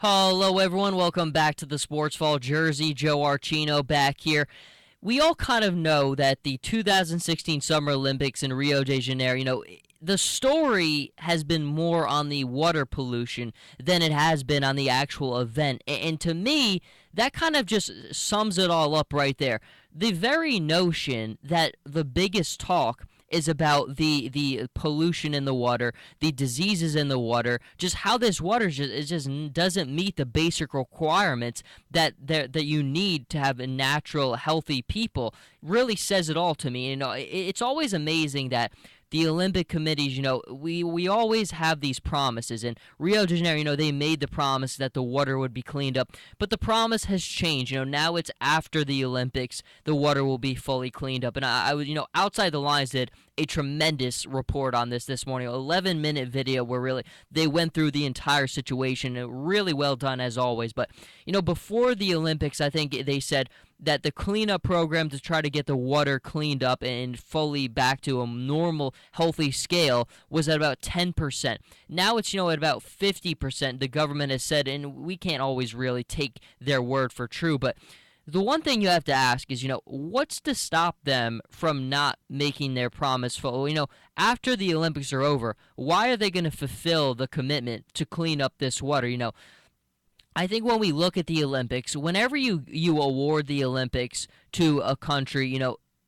Hello, everyone. Welcome back to the Sports Fall Jersey. Joe Archino back here. We all kind of know that the 2016 Summer Olympics in Rio de Janeiro, the story has been more on the water pollution than it has been on the actual event. And to me, that kind of just sums it all up right there. The very notion that the biggest talk is about the pollution in the water, the diseases in the water, just how this water just doesn't meet the basic requirements that you need to have a natural, healthy people. Really says it all to me. It's always amazing that the Olympic committees, we always have these promises. In Rio de Janeiro, they made the promise that the water would be cleaned up, but the promise has changed. Now it's after the Olympics, the water will be fully cleaned up. And I was, Outside the Lines did a tremendous report on this morning, 11-minute video where really they went through the entire situation. Really well done as always. But before the Olympics, I think they said that the cleanup program to try to get the water cleaned up and fully back to a normal, healthy scale was at about 10%. Now it's, at about 50%, the government has said, and we can't always really take their word for true, but the one thing you have to ask is, what's to stop them from not making their promise full? After the Olympics are over, why are they going to fulfill the commitment to clean up this water? I think when we look at the Olympics, whenever you award the Olympics to a country,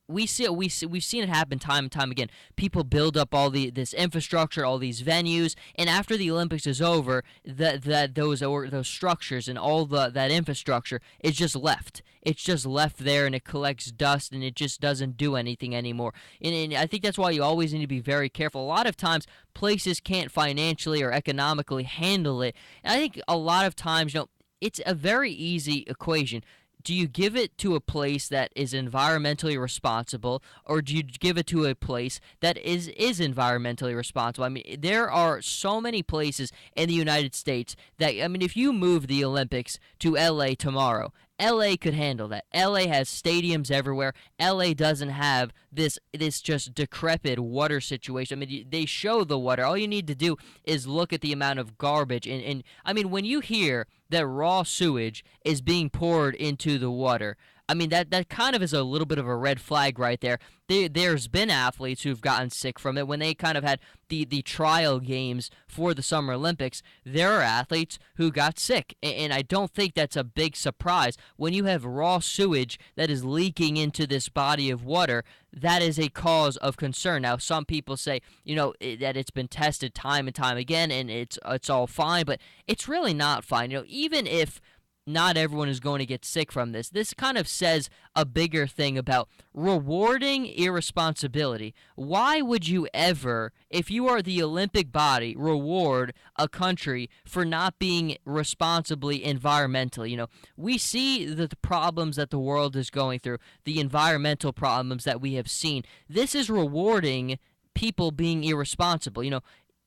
we've seen it happen time and time again. People build up all this infrastructure, all these venues, and after the Olympics is over, those structures and all that infrastructure is just left. It's just left there, and it collects dust, and it just doesn't do anything anymore. And I think that's why you always need to be very careful. A lot of times, places can't financially or economically handle it, and I think a lot of times, it's a very easy equation. Do you give it to a place that is environmentally responsible, or do you give it to a place that is environmentally responsible? I mean, there are so many places in the United States that, if you move the Olympics to LA tomorrow, LA could handle that. LA has stadiums everywhere. LA doesn't have this just decrepit water situation. They show the water. All you need to do is look at the amount of garbage. And when you hear that raw sewage is being poured into the water, that kind of is a little bit of a red flag right there. There's been athletes who've gotten sick from it. When they kind of had the trial games for the Summer Olympics, there are athletes who got sick. And I don't think that's a big surprise. When you have raw sewage that is leaking into this body of water, that is a cause of concern. Now, some people say, that it's been tested time and time again and it's all fine, but it's really not fine. Even if not everyone is going to get sick from this. This kind of says a bigger thing about rewarding irresponsibility. Why would you ever, if you are the Olympic body, reward a country for not being responsibly environmentally? We see the problems that the world is going through, the environmental problems that we have seen. This is rewarding people being irresponsible.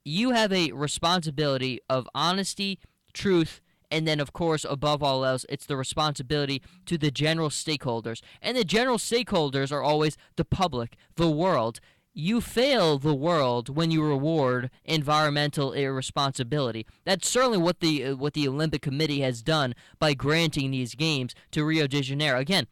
You have a responsibility of honesty, truth, and then, of course, above all else, it's the responsibility to the general stakeholders. And the general stakeholders are always the public, the world. You fail the world when you reward environmental irresponsibility. That's certainly what the Olympic Committee has done by granting these games to Rio de Janeiro. Again,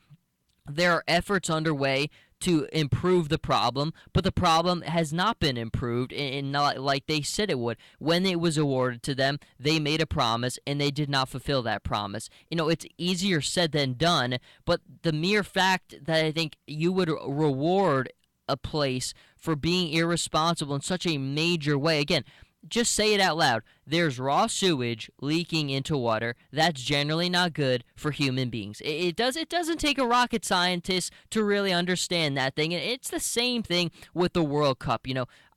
there are efforts underway to improve the problem, but the problem has not been improved and not like they said it would. When it was awarded to them, they made a promise and they did not fulfill that promise. It's easier said than done, but the mere fact that I think you would reward a place for being irresponsible in such a major way, again, just say it out loud. There's raw sewage leaking into water. That's generally not good for human beings. It doesn't take a rocket scientist to really understand that thing. And it's the same thing with the World Cup.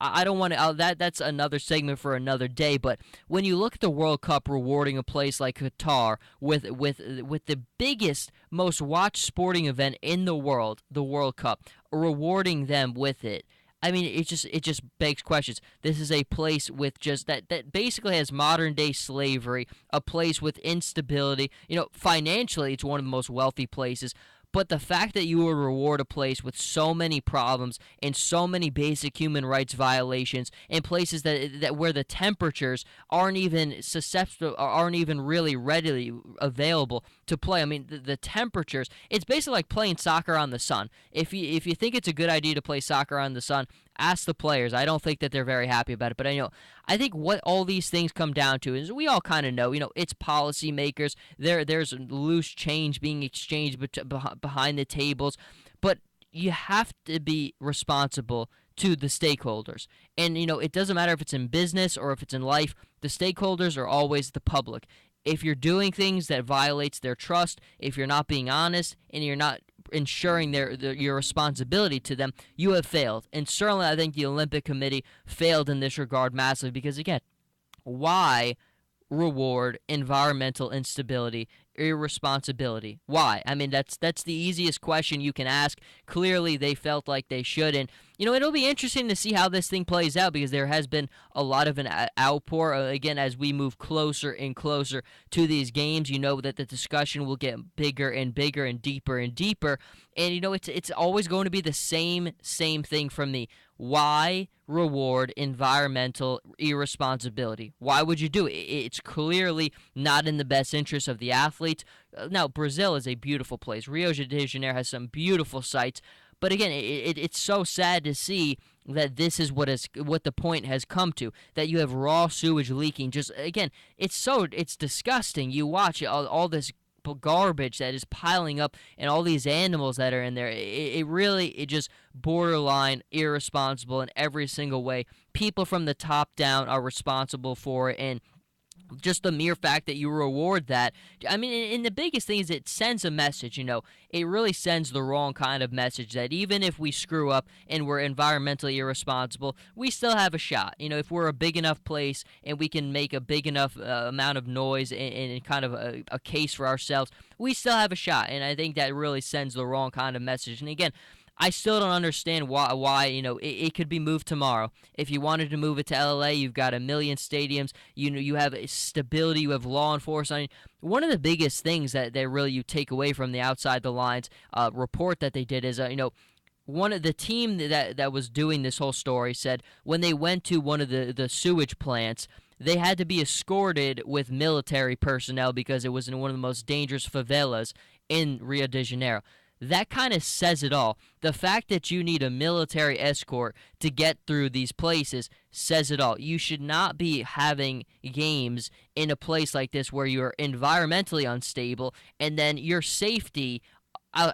I don't want to. That's another segment for another day. But when you look at the World Cup rewarding a place like Qatar with the biggest, most watched sporting event in the world, the World Cup, rewarding them with it. It just begs questions. This is a place with just that basically has modern day slavery, a place with instability. Financially, it's one of the most wealthy places, But the fact that you would reward a place with so many problems and so many basic human rights violations in places that where the temperatures aren't even susceptible, aren't even really readily available to play. I mean, the temperatures, it's basically like playing soccer on the sun. If you think it's a good idea to play soccer on the sun, ask the players. I don't think that they're very happy about it. But I think what all these things come down to is we all kind of know, it's policymakers. There's loose change being exchanged behind the tables, but you have to be responsible to the stakeholders. And it doesn't matter if it's in business or if it's in life. The stakeholders are always the public. If you're doing things that violates their trust, if you're not being honest, and you're not ensuring your responsibility to them, you have failed. And certainly I think the Olympic Committee failed in this regard massively because, again, why reward environmental instability, irresponsibility? Why? I mean, that's the easiest question you can ask. Clearly, they felt like they should, and it'll be interesting to see how this thing plays out because there has been a lot of an outpour. Again, as we move closer and closer to these games, that the discussion will get bigger and bigger and deeper and deeper, and it's always going to be the same thing from me. Why reward environmental irresponsibility? Why would you do it? It's clearly not in the best interest of the athletes. Now, Brazil is a beautiful place. Rio de Janeiro has some beautiful sights. But again, it's so sad to see that this is what the point has come to, that you have raw sewage leaking. Just, again, it's disgusting. You watch all this garbage that is piling up and all these animals that are in there. It just borderline irresponsible in every single way. People from the top down are responsible for it, and just the mere fact that you reward that, I mean, and the biggest thing is it sends a message, it really sends the wrong kind of message that even if we screw up and we're environmentally irresponsible, we still have a shot. If we're a big enough place and we can make a big enough amount of noise and kind of a case for ourselves, we still have a shot. And I think that really sends the wrong kind of message. And again, I still don't understand why it could be moved tomorrow. If you wanted to move it to LA, you've got a million stadiums. You have stability. You have law enforcement. One of the biggest things that really you take away from the Outside the Lines report that they did is one of the team that was doing this whole story said when they went to one of the sewage plants, they had to be escorted with military personnel because it was in one of the most dangerous favelas in Rio de Janeiro. That kind of says it all. The fact that you need a military escort to get through these places says it all. You should not be having games in a place like this where you're environmentally unstable and then your safety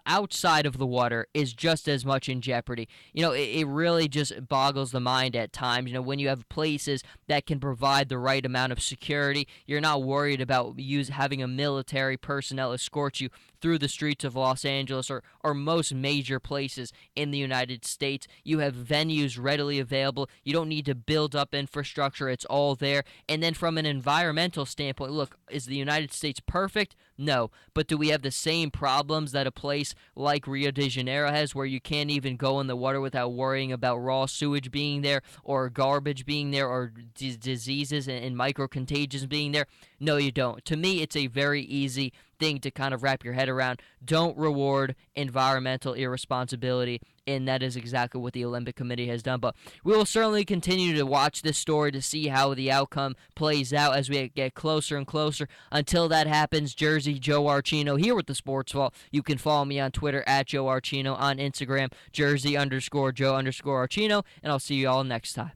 outside of the water is just as much in jeopardy. It really just boggles the mind at times. When you have places that can provide the right amount of security, you're not worried about having a military personnel escort you through the streets of Los Angeles or most major places in the United States. You have venues readily available. You don't need to build up infrastructure. It's all there. And then from an environmental standpoint, look, is the United States perfect? No. But do we have the same problems that a place like Rio de Janeiro has, where you can't even go in the water without worrying about raw sewage being there or garbage being there or diseases and micro-contagions being there? No, you don't. To me, it's a very easy thing to kind of wrap your head around. Don't reward environmental irresponsibility, and that is exactly what the Olympic Committee has done. But we will certainly continue to watch this story to see how the outcome plays out as we get closer and closer. Until that happens, Jersey Joe Archino here with the Sports Vault. You can follow me on Twitter at Joe Archino, on Instagram, Jersey_Joe_Archino, and I'll see you all next time.